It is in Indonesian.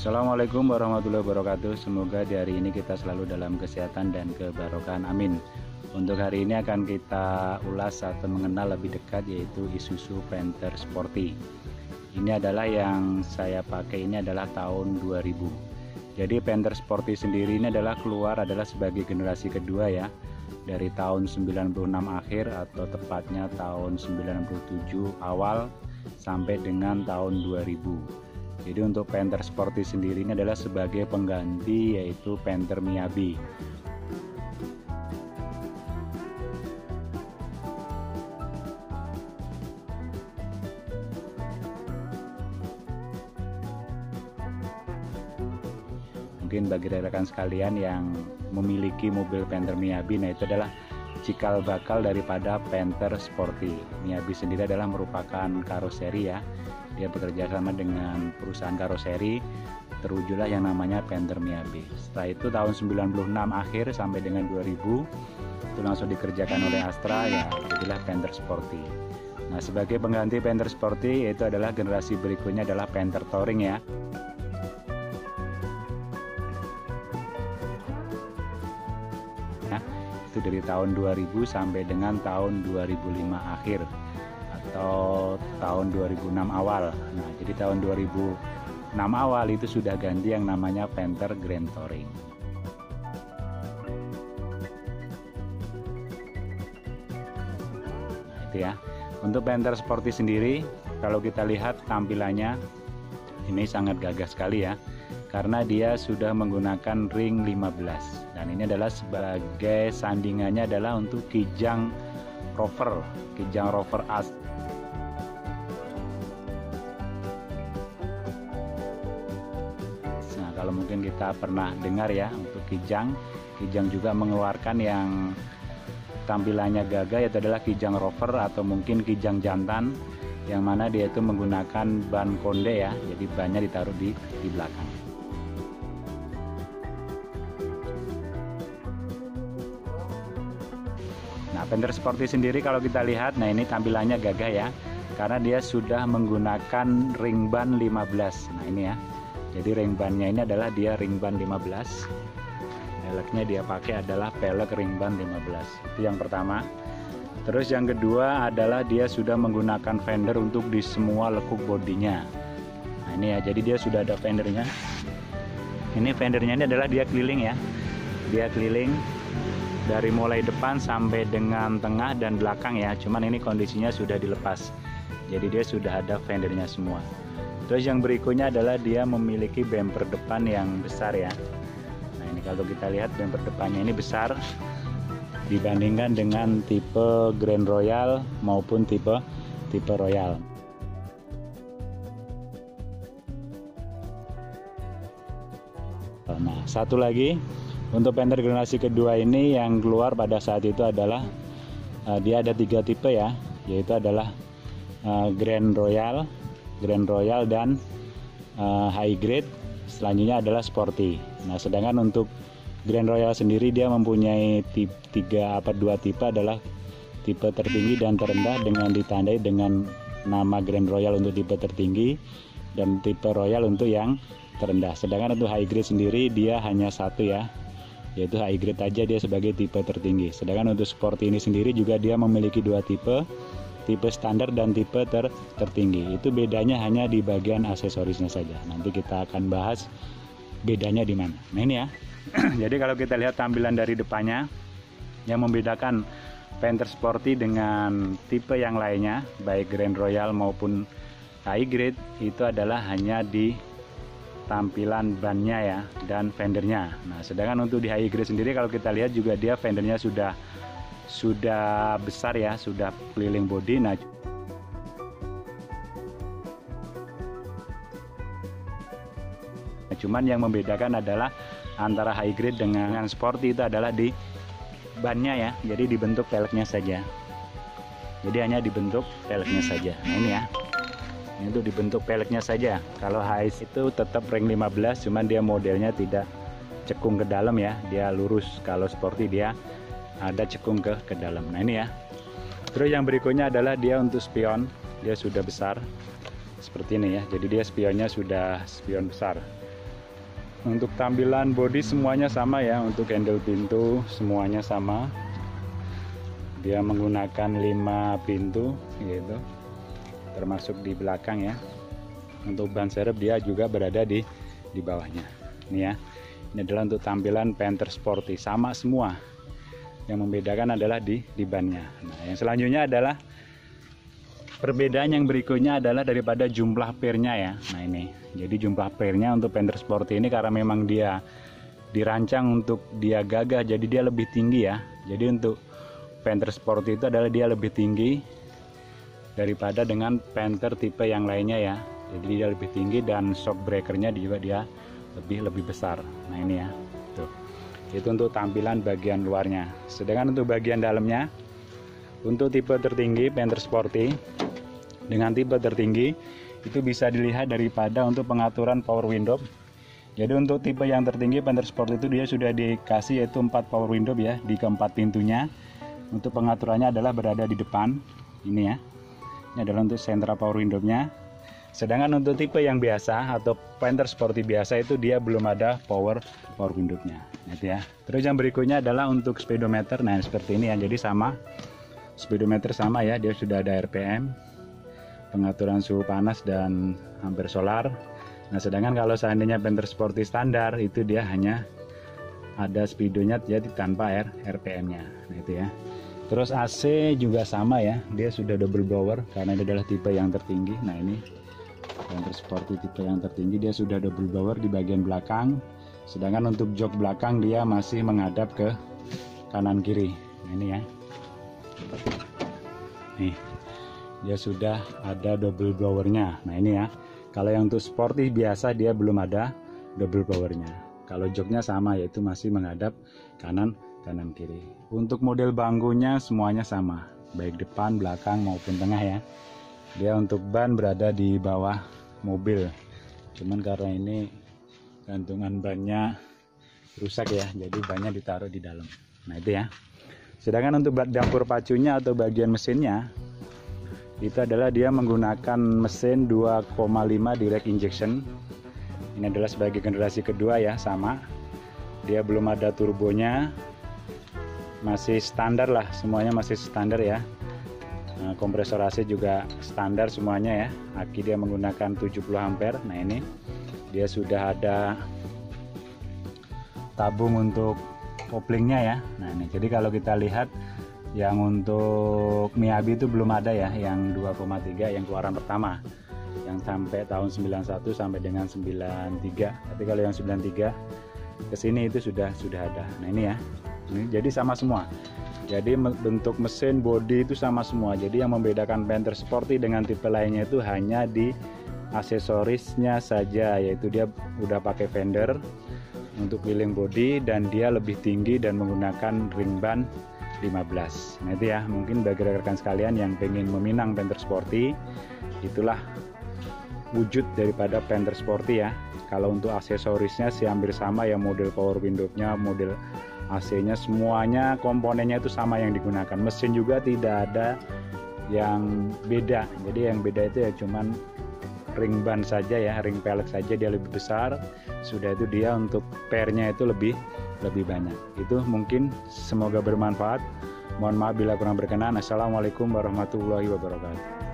Assalamualaikum warahmatullahi wabarakatuh. Semoga di hari ini kita selalu dalam kesehatan dan kebarokahan, amin. Untuk hari ini akan kita ulas atau mengenal lebih dekat, yaitu Isuzu Panther Sporty. Ini adalah yang saya pakai, ini adalah tahun 2000. Jadi Panther Sporty sendiri ini adalah sebagai generasi kedua ya, dari tahun 96 akhir atau tepatnya tahun 97 awal sampai dengan tahun 2000. Jadi untuk Panther Sporty sendiri ini adalah sebagai pengganti, yaitu Panther Miyabi. Mungkin bagi rekan sekalian yang memiliki mobil Panther Miyabi, nah itu adalah cikal bakal daripada Panther Sporty. Miyabi sendiri adalah merupakan karoseri ya. Dia bekerja sama dengan perusahaan karoseri, terwujudlah yang namanya Panther Miyabi. Setelah itu tahun 96 akhir sampai dengan 2000 itu langsung dikerjakan oleh Astra ya, jadilah Panther Sporty. Nah, sebagai pengganti Panther Sporty yaitu adalah generasi berikutnya adalah Panther Touring ya. Nah, itu dari tahun 2000 sampai dengan tahun 2005 akhir atau tahun 2006 awal. Nah, jadi tahun 2006 awal itu sudah ganti yang namanya Panther Grand Touring. Nah, itu ya. Untuk Panther Sporty sendiri, kalau kita lihat tampilannya ini sangat gagah sekali ya, karena dia sudah menggunakan ring 15 dan ini adalah sebagai sandingannya adalah untuk Kijang Rover As. Nah, kalau mungkin kita pernah dengar ya, untuk Kijang juga mengeluarkan yang tampilannya gagah, yaitu adalah Kijang Rover atau mungkin Kijang jantan, yang mana dia itu menggunakan ban konde ya, jadi bannya ditaruh di belakang. Nah, Panther Sporty sendiri kalau kita lihat, nah ini tampilannya gagah ya, karena dia sudah menggunakan ring ban 15. Nah ini ya, jadi ring bannya ini adalah dia ring ban 15. Peleknya dia pakai adalah pelek ring ban 15. Itu yang pertama. Terus yang kedua adalah dia sudah menggunakan fender untuk di semua lekuk bodinya. Nah ini ya, jadi dia sudah ada fendernya. Ini fendernya ini adalah dia keliling ya, dia keliling dari mulai depan sampai dengan tengah dan belakang ya, cuman ini kondisinya sudah dilepas, jadi dia sudah ada fendernya semua. Terus yang berikutnya adalah dia memiliki bumper depan yang besar ya. Nah ini kalau kita lihat bumper depannya ini besar dibandingkan dengan tipe Grand Royal maupun tipe Royal. Nah, satu lagi untuk Panther generasi kedua ini yang keluar pada saat itu adalah dia ada 3 tipe ya, yaitu adalah Grand Royal dan High Grade. Selanjutnya adalah Sporty. Nah, sedangkan untuk Grand Royal sendiri dia mempunyai 2 tipe, adalah tipe tertinggi dan terendah dengan ditandai dengan nama Grand Royal untuk tipe tertinggi dan tipe Royal untuk yang terendah. Sedangkan untuk High Grade sendiri dia hanya 1 ya, yaitu High Grade aja dia sebagai tipe tertinggi. Sedangkan untuk Sporty ini sendiri juga dia memiliki 2 tipe standar dan tipe tertinggi. Itu bedanya hanya di bagian aksesorisnya saja. Nanti kita akan bahas bedanya di mana. Nah ini ya. Jadi kalau kita lihat tampilan dari depannya, yang membedakan Panther Sporty dengan tipe yang lainnya, baik Grand Royal maupun High Grade, itu adalah hanya di tampilan bannya ya dan fendernya. Nah, sedangkan untuk di High Grade sendiri kalau kita lihat juga dia fendernya sudah besar ya, sudah keliling bodi. Nah, cuman yang membedakan adalah antara High Grade dengan Sporty itu adalah di bannya ya, jadi dibentuk peleknya saja. Jadi hanya dibentuk peleknya saja. Nah ini ya, ini tuh dibentuk peleknya saja. Kalau High itu tetap ring 15, cuman dia modelnya tidak cekung ke dalam ya, dia lurus. Kalau Sporty dia ada cekung ke dalam. Nah ini ya. Terus yang berikutnya adalah dia untuk spion, dia sudah besar seperti ini ya. Jadi dia spionnya sudah spion besar. Untuk tampilan bodi semuanya sama ya, untuk handle pintu semuanya sama. Dia menggunakan 5 pintu gitu, termasuk di belakang ya. Untuk ban serep dia juga berada di bawahnya. Ini ya. Ini adalah untuk tampilan Panther Sporty, sama semua. Yang membedakan adalah di bannya. Nah, yang selanjutnya adalah perbedaan yang berikutnya adalah daripada jumlah pernya ya. Nah ini, jadi jumlah pernya untuk Panther Sporty ini karena memang dia dirancang untuk dia gagah, jadi dia lebih tinggi ya. Jadi untuk Panther Sporty itu adalah dia lebih tinggi daripada dengan Panther tipe yang lainnya ya. Jadi dia lebih tinggi dan shock breakernya juga dia lebih besar. Nah ini ya, tuh. Itu untuk tampilan bagian luarnya. Sedangkan untuk bagian dalamnya, untuk tipe tertinggi Panther Sporty dengan tipe tertinggi itu bisa dilihat daripada untuk pengaturan power window. Jadi untuk tipe yang tertinggi Panther Sport itu dia sudah dikasih yaitu 4 power window ya di keempat pintunya. Untuk pengaturannya adalah berada di depan ini ya. Ini adalah untuk central power window-nya. Sedangkan untuk tipe yang biasa atau Panther Sporty biasa itu dia belum ada power window-nya. Gitu ya. Terus yang berikutnya adalah untuk speedometer. Nah, seperti ini ya. Jadi sama. Speedometer sama ya, dia sudah ada RPM, pengaturan suhu panas dan ampere solar. Nah, sedangkan kalau seandainya Panther Sporty standar itu dia hanya ada speedonya jadi tanpa RPM-nya. Nah, itu ya. Terus AC juga sama ya, dia sudah double blower karena ini adalah tipe yang tertinggi. Nah, ini Panther Sporty tipe yang tertinggi, dia sudah double blower di bagian belakang. Sedangkan untuk jok belakang dia masih menghadap ke kanan kiri. Nah, ini ya. Nih, dia sudah ada double blowernya. Nah ini ya, kalau yang untuk sporty biasa dia belum ada double blowernya. Kalau joknya sama yaitu masih menghadap kanan kiri. Untuk model bangkunya semuanya sama, baik depan, belakang maupun tengah ya. Dia untuk ban berada di bawah mobil. Cuman karena ini gantungan bannya rusak ya, jadi bannya ditaruh di dalam. Nah itu ya. Sedangkan untuk dapur pacunya atau bagian mesinnya itu adalah dia menggunakan mesin 2,5 direct injection. Ini adalah sebagai generasi kedua ya, sama. Dia belum ada turbonya. Masih standar lah, semuanya masih standar ya. Nah, kompresor AC juga standar semuanya ya. Aki dia menggunakan 70 ampere. Nah, ini dia sudah ada tabung untuk koplingnya ya. Nah, ini jadi kalau kita lihat yang untuk Miyabi itu belum ada ya, yang 2,3 yang keluaran pertama yang sampai tahun 91 sampai dengan 93. Tapi kalau yang 93 ke sini itu sudah ada. Nah, ini ya. Ini jadi sama semua. Jadi bentuk mesin, bodi itu sama semua. Jadi yang membedakan Panther Sporty dengan tipe lainnya itu hanya di aksesorisnya saja, yaitu dia udah pakai fender untuk wheeling body dan dia lebih tinggi dan menggunakan ring ban 15. Nah itu ya, mungkin bagi rekan-rekan sekalian yang pengen meminang Panther Sporty, itulah wujud daripada Panther Sporty ya. Kalau untuk aksesorisnya sih hampir sama ya, model power window-nya, model AC-nya, semuanya komponennya itu sama yang digunakan. Mesin juga tidak ada yang beda. Jadi yang beda itu ya cuman ring ban saja ya, ring pelek saja dia lebih besar. Sudah itu dia untuk pernya itu lebih banyak. Itu mungkin semoga bermanfaat. Mohon maaf bila kurang berkenan. Assalamualaikum warahmatullahi wabarakatuh.